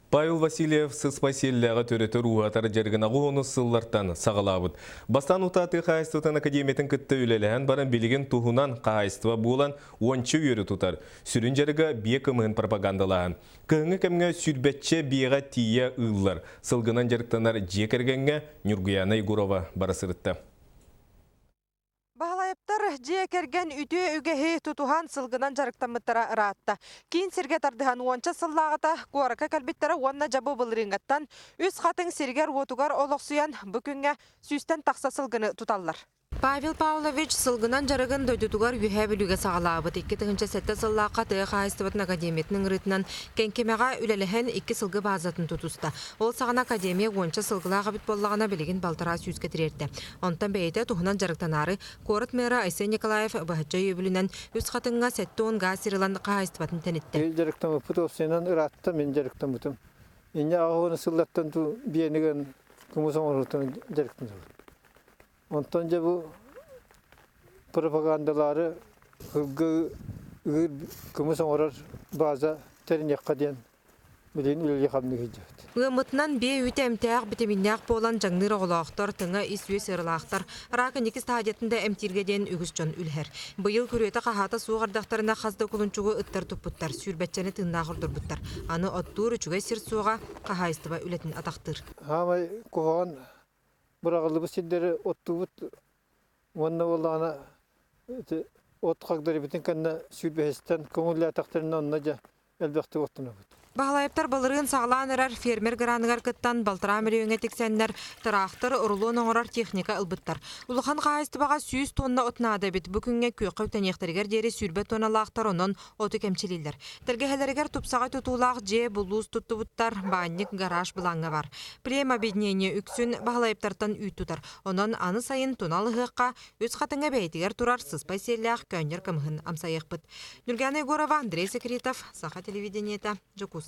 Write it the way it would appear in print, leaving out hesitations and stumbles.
Павел Васильев сыспасилләғы төрөтөр уғатар жергіна ғуыны сыллартан сағалабыд. Бастан ұтаты қайыстытын академиятын күтті үлеліген барын білген тұғынан қайыстыва болан 10 үйері тұтар. Сүрін жәрігі бек ұмығын пропагандалаған. Кыңы кәмге сүрбетче бейға тие ұллар. Сылғынан жәріктанар жекергенге Нюргуяна Игурова барасырытты. Бағалайыптар жекерген үті үгеге тұтуған сылғынан жарықтамыттара ыраатта. Кейін серге тардыған уанча сыллағыта қуарыка кәлбеттері уанна жабы бұлырыңғаттан үз қатын сергер отуғар олықсуян бүкінге сүйстен тақса сылғыны тұталар. Павел Павлович сылгынан жарыгын дөйдутугар үйе білуге сағалабыд. 2-тігінші сәтті сыллаққа тығы қайыстыбытын академиятының рытынан кәнкемеға үлеліген 2 сылғы базатын тұтуста. Ол саған академия 10 сылғылаға біт боллағына білеген балтара сүйізге тірерді. Онтан бәйті тұғынан жарықтанары Корот мэра Айсен Николаев бағытча өбілінен үз қатынға сәтті онға сирылан қайыстыбатын тәнетті. Жарықтамы пұтовсенен ұратты мен жарықтамытым. Енді ағуыны сыллаттан бейенеген күмісон орғыртын жарықтын. Ondan önce bu propagandaları kımız orar bazı terin yakadiyen bilin ülke hamle gidiyor. Gımıtnan bir ütemtağ biteminyak bolan canlı oğlaqtar tına isüye sırlaqtar rakın 2 stadiyatında emtirgeden ügüscan ülher. Bu yıl kürüyete qahata suğardaqtarına xazda kulunçuğu ıttar tuputtar sürbeççeni tığnağırdır buttar. Anı ottur üçüge sir suğa qahayıstıva ületin ataqtır. Ama kovan Bırakıldı bu sinirleri otu onunla olana ot kakları bütün kanına sürdüğüsten konulla takdirine onunla elbette otuna. Бағалайыптар балырын сағылан әрәр фермер гранығар кыттан балтыра мөрөңе тексәннәр тарақтар ұрылуын оңырар техника ылбыттар. Улыхан қайыстыбаға 100 тонна отнады бит бүкінге көйқау тәнектергер дері сүрбе тоналақтар онын оты кәмчелейлер. Тәргәхелерігер тұпсаға тұтулақ же бұлуыз тұттыбыттар баанник гараж бұлаңы бар. Прем обеднение үксін бағалайыптартан үй тұтар. Онын аны сайын тоналығыққа өз қатыңа бәйтігер тұрар сыспай селләқ көнер кімхін амсайық бұд. Нургуяна Игурова, Андрей Секретов, Саха телевидениета, Жокус.